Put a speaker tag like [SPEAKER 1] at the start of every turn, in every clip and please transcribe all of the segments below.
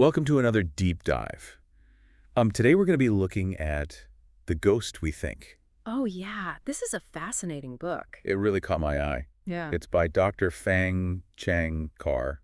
[SPEAKER 1] Welcome to another deep dive. Today we're going to be looking at The Ghost We Think.
[SPEAKER 2] Oh, yeah. This is a fascinating book.
[SPEAKER 1] It really caught my eye.
[SPEAKER 2] Yeah.
[SPEAKER 1] It's by Dr. Fang Chang Carr.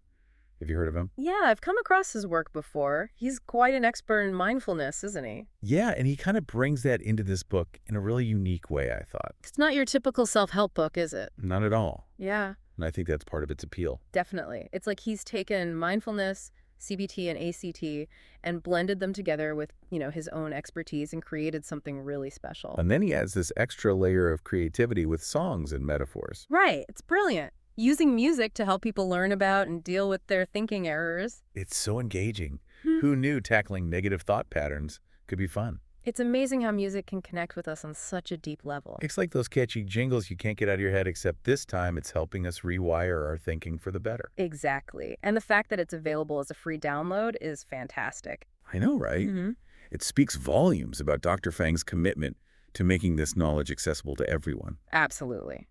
[SPEAKER 1] Have you heard of him?
[SPEAKER 2] Yeah, I've come across his work before. He's quite an expert in mindfulness, isn't he?
[SPEAKER 1] Yeah, and he kind of brings that into this book in a really unique way, I thought.
[SPEAKER 2] It's not your typical self-help book, is it?
[SPEAKER 1] Not at all.
[SPEAKER 2] Yeah,
[SPEAKER 1] And I think that's part of its appeal.
[SPEAKER 2] definitely. It's like he's taken mindfulness, CBT, and ACT and blended them together with, his own expertise and created something really special.
[SPEAKER 1] And then he adds this extra layer of creativity with songs and metaphors.
[SPEAKER 2] Right. It's brilliant. Using music to help people learn about and deal with their thinking errors.
[SPEAKER 1] It's so engaging. Who knew tackling negative thought patterns could be fun?
[SPEAKER 2] It's amazing how music can connect with us on such a deep level.
[SPEAKER 1] It's like those catchy jingles you can't get out of your head, except this time it's helping us rewire our thinking for the better.
[SPEAKER 2] Exactly. And the fact that it's available as a free download is fantastic.
[SPEAKER 1] I know, right? It speaks volumes about Dr. Fang's commitment to making this knowledge accessible to everyone.
[SPEAKER 2] Absolutely.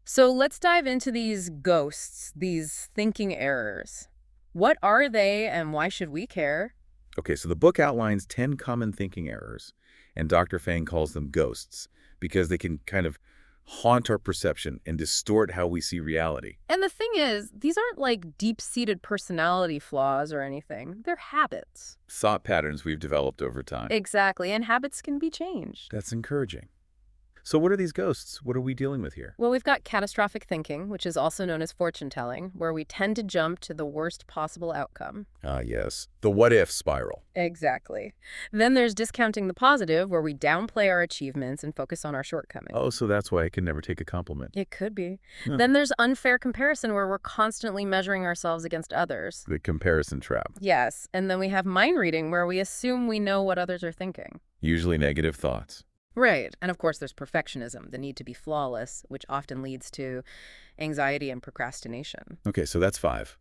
[SPEAKER 2] So let's dive into these ghosts, these thinking errors. What are they and why should we care?
[SPEAKER 1] Okay, so the book outlines 10 common thinking errors, and Dr. Fang calls them ghosts because they can kind of haunt our perception and distort how we see reality.
[SPEAKER 2] And the thing is, these aren't like deep-seated personality flaws or anything. They're habits.
[SPEAKER 1] Thought patterns we've developed over time.
[SPEAKER 2] Exactly. And habits can be changed.
[SPEAKER 1] That's encouraging. So what are these ghosts? What are we dealing with here?
[SPEAKER 2] Well, we've got catastrophic thinking, which is also known as fortune telling, where we tend to jump to the worst possible outcome.
[SPEAKER 1] Ah, yes. The what-if spiral.
[SPEAKER 2] Exactly. Then there's discounting the positive, where we downplay our achievements and focus on our shortcomings.
[SPEAKER 1] Oh, so that's why I can never take a compliment.
[SPEAKER 2] It could be.
[SPEAKER 1] Huh.
[SPEAKER 2] Then there's unfair comparison, where we're constantly measuring ourselves against others.
[SPEAKER 1] The comparison trap.
[SPEAKER 2] Yes. And then we have mind reading, where we assume we know what others are thinking.
[SPEAKER 1] Usually negative thoughts.
[SPEAKER 2] Right. And of course, there's perfectionism, the need to be flawless, which often leads to anxiety and procrastination.
[SPEAKER 1] Okay, so that's 5.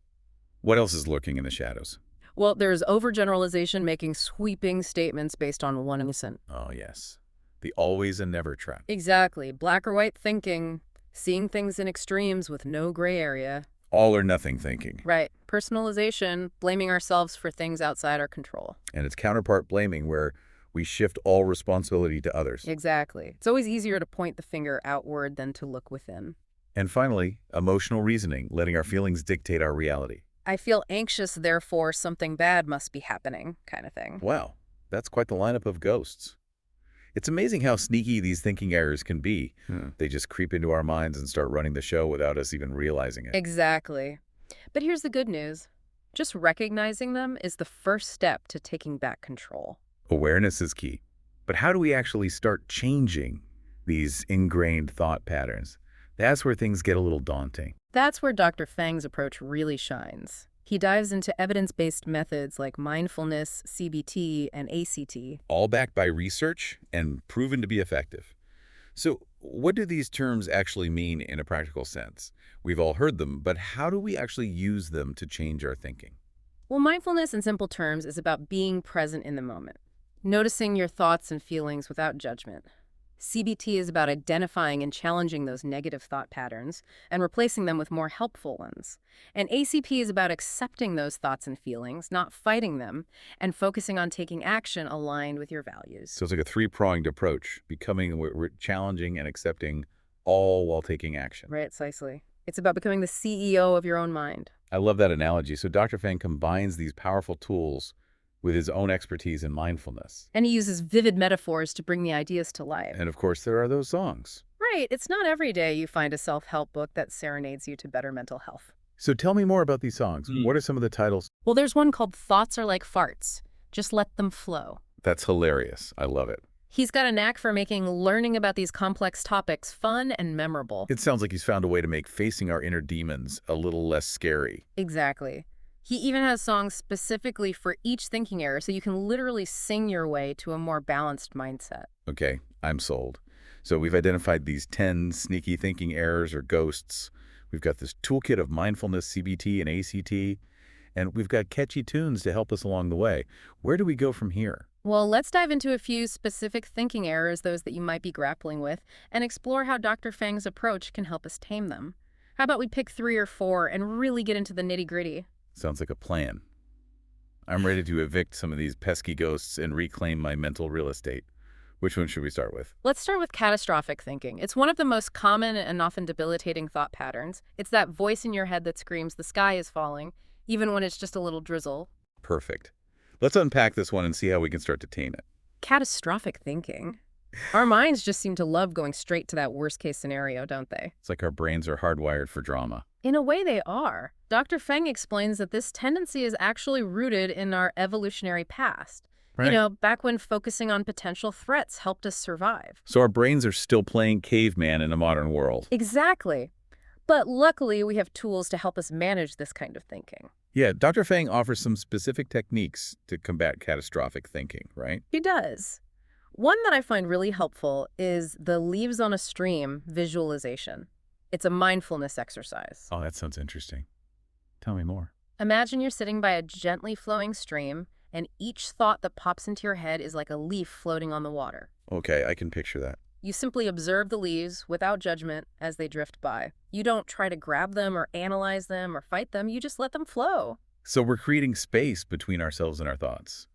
[SPEAKER 1] What else is lurking in the shadows?
[SPEAKER 2] Well, there's overgeneralization, making sweeping statements based on one instant.
[SPEAKER 1] Oh, yes. The always and never trap.
[SPEAKER 2] Exactly. Black or white thinking, seeing things in extremes with no gray area.
[SPEAKER 1] All or nothing thinking.
[SPEAKER 2] Right. Personalization, blaming ourselves for things outside our control.
[SPEAKER 1] And its counterpart blaming, where we shift all responsibility to others.
[SPEAKER 2] Exactly. It's always easier to point the finger outward than to look within.
[SPEAKER 1] And finally, emotional reasoning, letting our feelings dictate our reality.
[SPEAKER 2] I feel anxious, therefore something bad must be happening, kind of thing.
[SPEAKER 1] Wow, that's quite the lineup of ghosts. It's amazing how sneaky these thinking errors can be. They just creep into our minds and start running the show without us even realizing it.
[SPEAKER 2] Exactly. But here's the good news. Just recognizing them is the first step to taking back control.
[SPEAKER 1] Awareness is key. But how do we actually start changing these ingrained thought patterns? That's where things get a little daunting.
[SPEAKER 2] That's where Dr. Fang's approach really shines. He dives into evidence-based methods like mindfulness, CBT, and ACT.
[SPEAKER 1] All backed by research and proven to be effective. So what do these terms actually mean in a practical sense? We've all heard them, but how do we actually use them to change our thinking?
[SPEAKER 2] Well, mindfulness in simple terms is about being present in the moment, noticing your thoughts and feelings without judgment. CBT is about identifying and challenging those negative thought patterns and replacing them with more helpful ones. And ACT is about accepting those thoughts and feelings, not fighting them, and focusing on taking action aligned with your values.
[SPEAKER 1] So it's like a three-pronged approach, becoming challenging and accepting, all while taking action.
[SPEAKER 2] Right, precisely. It's about becoming the CEO of your own mind.
[SPEAKER 1] I love that analogy. So Dr. Fang combines these powerful tools with his own expertise in mindfulness.
[SPEAKER 2] And he uses vivid metaphors to bring the ideas to life.
[SPEAKER 1] And of course, there are those songs.
[SPEAKER 2] Right. It's not every day you find a self-help book that serenades you to better mental health.
[SPEAKER 1] So tell me more about these songs. What are some of the titles?
[SPEAKER 2] Well, there's one called Thoughts Are Like Farts. Just let them flow.
[SPEAKER 1] That's hilarious. I love it.
[SPEAKER 2] He's got a knack for making learning about these complex topics fun and memorable.
[SPEAKER 1] It sounds like he's found a way to make facing our inner demons a little less scary.
[SPEAKER 2] Exactly. He even has songs specifically for each thinking error, so you can literally sing your way to a more balanced mindset.
[SPEAKER 1] Okay, I'm sold. So we've identified these 10 sneaky thinking errors or ghosts. We've got this toolkit of mindfulness, CBT, and ACT, and we've got catchy tunes to help us along the way. Where do we go from here?
[SPEAKER 2] Well, let's dive into a few specific thinking errors, those that you might be grappling with, and explore how Dr. Fang's approach can help us tame them. How about we pick 3 or 4 and really get into the nitty-gritty?
[SPEAKER 1] Sounds like a plan. I'm ready to evict some of these pesky ghosts and reclaim my mental real estate. Which one should we start with?
[SPEAKER 2] Let's start with catastrophic thinking. It's one of the most common and often debilitating thought patterns. It's that voice in your head that screams the sky is falling, even when it's just a little drizzle.
[SPEAKER 1] Perfect. Let's unpack this one and see how we can start to tame it.
[SPEAKER 2] Catastrophic thinking. Our minds just seem to love going straight to that worst-case scenario, don't they?
[SPEAKER 1] It's like our brains are hardwired for drama.
[SPEAKER 2] In a way, they are. Dr. Feng explains that this tendency is actually rooted in our evolutionary past.
[SPEAKER 1] Right.
[SPEAKER 2] You know, back when focusing on potential threats helped us survive.
[SPEAKER 1] So our brains are still playing caveman in a modern world.
[SPEAKER 2] Exactly. But luckily, we have tools to help us manage this kind of thinking.
[SPEAKER 1] Yeah, Dr. Fang offers some specific techniques to combat catastrophic thinking, right?
[SPEAKER 2] She does. One that I find really helpful is the leaves on a stream visualization. It's a mindfulness exercise.
[SPEAKER 1] Oh, that sounds interesting. Tell me more.
[SPEAKER 2] Imagine you're sitting by a gently flowing stream, and each thought that pops into your head is like a leaf floating on the water.
[SPEAKER 1] Okay, I can picture that.
[SPEAKER 2] You simply observe the leaves without judgment as they drift by. You don't try to grab them or analyze them or fight them. You just let them flow.
[SPEAKER 1] So we're creating space between ourselves and our thoughts.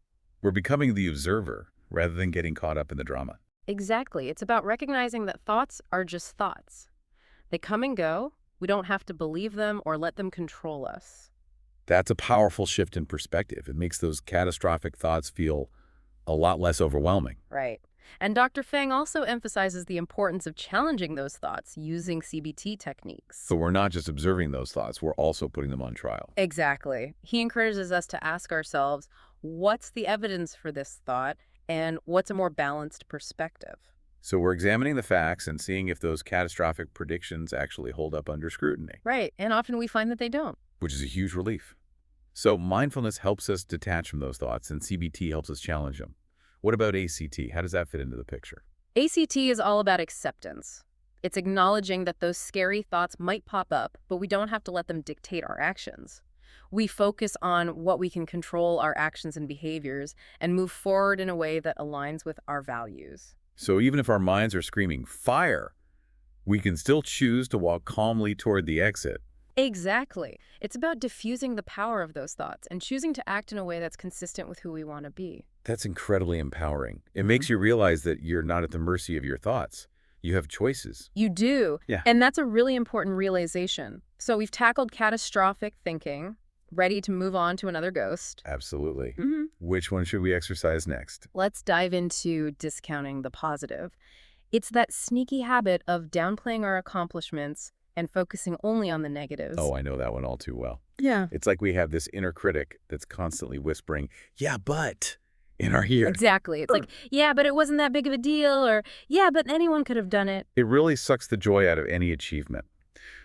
[SPEAKER 1] We're becoming the observer rather than getting caught up in the drama.
[SPEAKER 2] Exactly. It's about recognizing that thoughts are just thoughts. They come and go. We don't have to believe them or let them control us.
[SPEAKER 1] That's a powerful shift in perspective. It makes those catastrophic thoughts feel a lot less overwhelming.
[SPEAKER 2] Right. And Dr. Fang also emphasizes the importance of challenging those thoughts using CBT techniques.
[SPEAKER 1] So we're not just observing those thoughts, we're also putting them on trial.
[SPEAKER 2] Exactly. He encourages us to ask ourselves, what's the evidence for this thought and what's a more balanced perspective?
[SPEAKER 1] So we're examining the facts and seeing if those catastrophic predictions actually hold up under scrutiny.
[SPEAKER 2] Right. And often we find that they don't.
[SPEAKER 1] Which is a huge relief. So mindfulness helps us detach from those thoughts, and CBT helps us challenge them. What about ACT? How does that fit into the picture?
[SPEAKER 2] ACT is all about acceptance. It's acknowledging that those scary thoughts might pop up, but we don't have to let them dictate our actions. We focus on what we can control, our actions and behaviors, and move forward in a way that aligns with our values.
[SPEAKER 1] So even if our minds are screaming fire, we can still choose to walk calmly toward the exit.
[SPEAKER 2] Exactly. It's about diffusing the power of those thoughts and choosing to act in a way that's consistent with who we want to be.
[SPEAKER 1] That's incredibly empowering. It makes you realize that you're not at the mercy of your thoughts. You have choices.
[SPEAKER 2] You do.
[SPEAKER 1] Yeah.
[SPEAKER 2] And that's a really important realization. So we've tackled catastrophic thinking, ready to move on to another ghost.
[SPEAKER 1] Absolutely. Which one should we exercise next?
[SPEAKER 2] Let's dive into discounting the positive. It's that sneaky habit of downplaying our accomplishments and focusing only on the negatives.
[SPEAKER 1] Oh, I know that one all too well.
[SPEAKER 2] Yeah.
[SPEAKER 1] It's like we have this inner critic that's constantly whispering, yeah, but, in our ear.
[SPEAKER 2] Exactly. It's like, yeah, but it wasn't that big of a deal, or yeah, but anyone could have done it.
[SPEAKER 1] It really sucks the joy out of any achievement.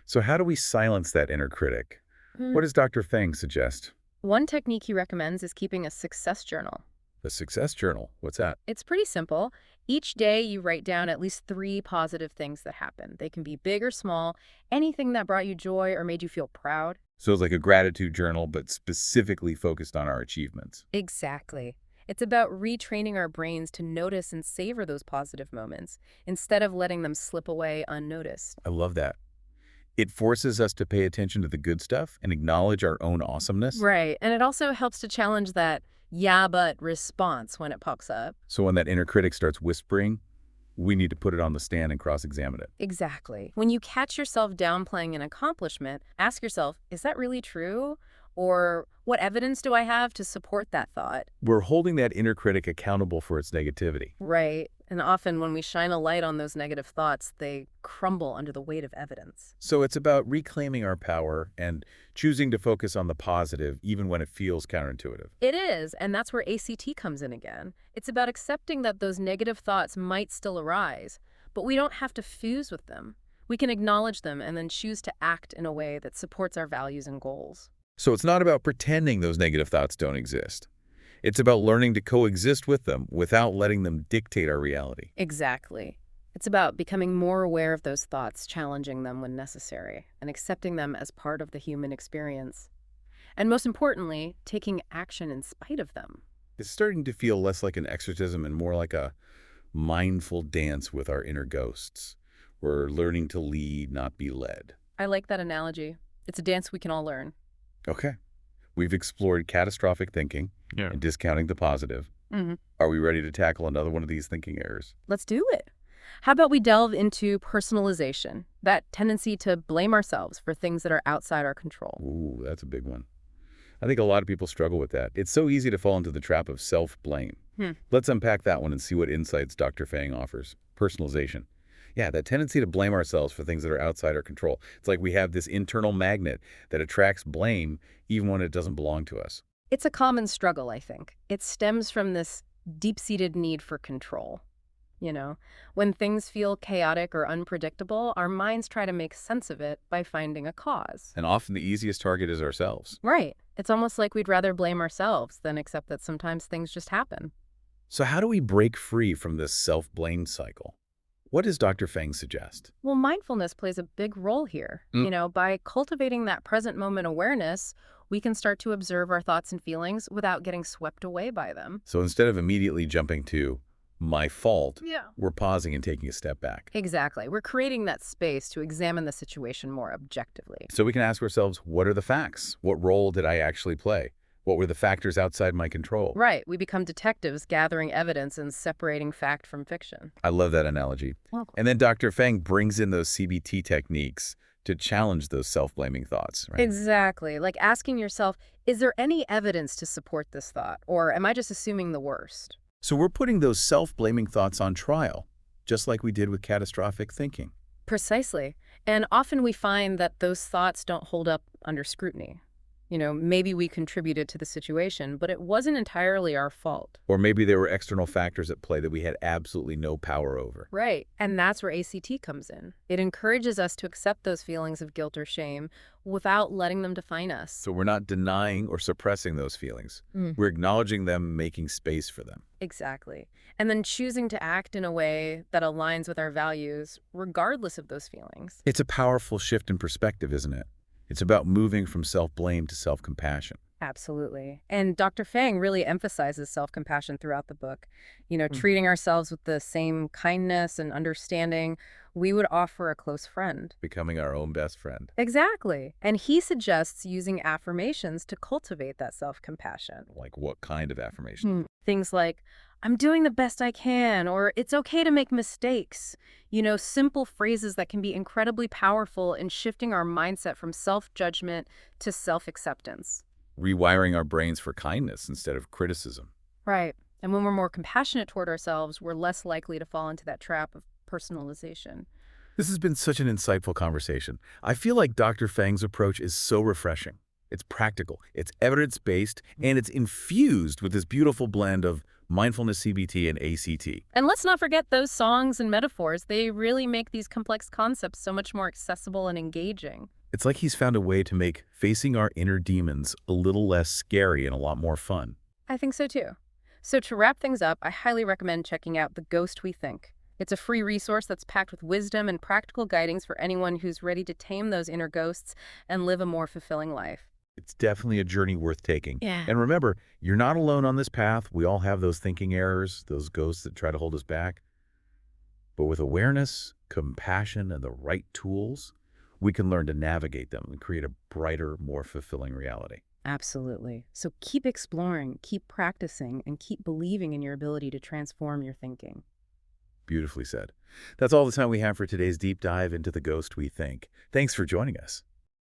[SPEAKER 1] So how do we silence that inner critic? What does Dr. Fang suggest?
[SPEAKER 2] One technique he recommends is keeping a success journal.
[SPEAKER 1] A success journal. What's that?
[SPEAKER 2] It's pretty simple. Each day you write down at least 3 positive things that happened. They can be big or small, anything that brought you joy or made you feel proud.
[SPEAKER 1] So it's like a gratitude journal, but specifically focused on our achievements.
[SPEAKER 2] Exactly. It's about retraining our brains to notice and savor those positive moments instead of letting them slip away unnoticed.
[SPEAKER 1] I love that. It forces us to pay attention to the good stuff and acknowledge our own awesomeness.
[SPEAKER 2] Right. And it also helps to challenge that yeah, but response when it pops up.
[SPEAKER 1] So when that inner critic starts whispering, we need to put it on the stand and cross-examine it.
[SPEAKER 2] Exactly. When you catch yourself downplaying an accomplishment, ask yourself, is that really true? Or what evidence do I have to support that thought?
[SPEAKER 1] We're holding that inner critic accountable for its negativity.
[SPEAKER 2] Right. And often when we shine a light on those negative thoughts, they crumble under the weight of evidence.
[SPEAKER 1] So it's about reclaiming our power and choosing to focus on the positive even when it feels counterintuitive.
[SPEAKER 2] It is, and that's where ACT comes in again. It's about accepting that those negative thoughts might still arise, but we don't have to fuse with them. We can acknowledge them and then choose to act in a way that supports our values and goals.
[SPEAKER 1] So it's not about pretending those negative thoughts don't exist. It's about learning to coexist with them without letting them dictate our reality.
[SPEAKER 2] Exactly. It's about becoming more aware of those thoughts, challenging them when necessary, and accepting them as part of the human experience. And most importantly, taking action in spite of them.
[SPEAKER 1] It's starting to feel less like an exorcism and more like a mindful dance with our inner ghosts. We're learning to lead, not be led.
[SPEAKER 2] I like that analogy. It's a dance we can all learn.
[SPEAKER 1] Okay. We've explored catastrophic thinking
[SPEAKER 3] Yeah.
[SPEAKER 1] and discounting the positive.
[SPEAKER 2] Hmm.
[SPEAKER 1] Are we ready to tackle another one of these thinking errors?
[SPEAKER 2] Let's do it. How about we delve into personalization, that tendency to blame ourselves for things that are outside our control?
[SPEAKER 1] Ooh, that's a big one. I think a lot of people struggle with that. It's so easy to fall into the trap of self-blame.
[SPEAKER 2] Hmm.
[SPEAKER 1] Let's unpack that one and see what insights Dr. Fang offers. Personalization. Yeah, that tendency to blame ourselves for things that are outside our control. It's like we have this internal magnet that attracts blame even when it doesn't belong to us.
[SPEAKER 2] It's a common struggle, I think. It stems from this deep-seated need for control. You know, when things feel chaotic or unpredictable, our minds try to make sense of it by finding a cause.
[SPEAKER 1] And often the easiest target is ourselves.
[SPEAKER 2] Right. It's almost like we'd rather blame ourselves than accept that sometimes things just happen.
[SPEAKER 1] So how do we break free from this self-blame cycle? What does Dr. Fang suggest?
[SPEAKER 2] Well, mindfulness plays a big role here. By cultivating that present moment awareness, we can start to observe our thoughts and feelings without getting swept away by them.
[SPEAKER 1] So instead of immediately jumping to my fault,
[SPEAKER 2] Yeah.
[SPEAKER 1] we're pausing and taking a step back.
[SPEAKER 2] Exactly. We're creating that space to examine the situation more objectively.
[SPEAKER 1] So we can ask ourselves, what are the facts? What role did I actually play? What were the factors outside my control?
[SPEAKER 2] Right. We become detectives gathering evidence and separating fact from fiction.
[SPEAKER 1] I love that analogy.
[SPEAKER 2] Well,
[SPEAKER 1] And then Dr. Fang brings in those CBT techniques to challenge those self-blaming thoughts, right?
[SPEAKER 2] exactly. Like asking yourself, is there any evidence to support this thought? Or am I just assuming the worst?
[SPEAKER 1] So we're putting those self-blaming thoughts on trial, just like we did with catastrophic thinking.
[SPEAKER 2] Precisely. And often we find that those thoughts don't hold up under scrutiny. Maybe we contributed to the situation, but it wasn't entirely our fault.
[SPEAKER 1] Or maybe there were external factors at play that we had absolutely no power over.
[SPEAKER 2] Right. And that's where ACT comes in. It encourages us to accept those feelings of guilt or shame without letting them define us.
[SPEAKER 1] So we're not denying or suppressing those feelings. We're acknowledging them, making space for them.
[SPEAKER 2] Exactly. And then choosing to act in a way that aligns with our values, regardless of those feelings.
[SPEAKER 1] It's a powerful shift in perspective, isn't it? It's about moving from self-blame to self-compassion.
[SPEAKER 2] Absolutely. And Dr. Fang really emphasizes self-compassion throughout the book. Treating ourselves with the same kindness and understanding we would offer a close friend.
[SPEAKER 1] Becoming our own best friend.
[SPEAKER 2] Exactly. And he suggests using affirmations to cultivate that self-compassion.
[SPEAKER 1] Like what kind of affirmation?
[SPEAKER 2] Things like, I'm doing the best I can, or it's okay to make mistakes. Simple phrases that can be incredibly powerful in shifting our mindset from self-judgment to self-acceptance.
[SPEAKER 1] Rewiring our brains for kindness instead of criticism.
[SPEAKER 2] Right. And when we're more compassionate toward ourselves, we're less likely to fall into that trap of personalization.
[SPEAKER 1] This has been such an insightful conversation. I feel like Dr. Fang's approach is so refreshing. It's practical, it's evidence-based, and it's infused with this beautiful blend of mindfulness, CBT, and ACT.
[SPEAKER 2] And let's not forget those songs and metaphors. They really make these complex concepts so much more accessible and engaging.
[SPEAKER 1] It's like he's found a way to make facing our inner demons a little less scary and a lot more fun.
[SPEAKER 2] I think so too. So to wrap things up, I highly recommend checking out The Ghost We Think. It's a free resource that's packed with wisdom and practical guidings for anyone who's ready to tame those inner ghosts and live a more fulfilling life.
[SPEAKER 1] It's definitely a journey worth taking.
[SPEAKER 2] Yeah.
[SPEAKER 1] And remember, you're not alone on this path. We all have those thinking errors, those ghosts that try to hold us back. But with awareness, compassion, and the right tools, we can learn to navigate them and create a brighter, more fulfilling reality.
[SPEAKER 2] Absolutely. So keep exploring, keep practicing, and keep believing in your ability to transform your thinking.
[SPEAKER 1] Beautifully said. That's all the time we have for today's deep dive into The Ghost We Think. Thanks for joining us.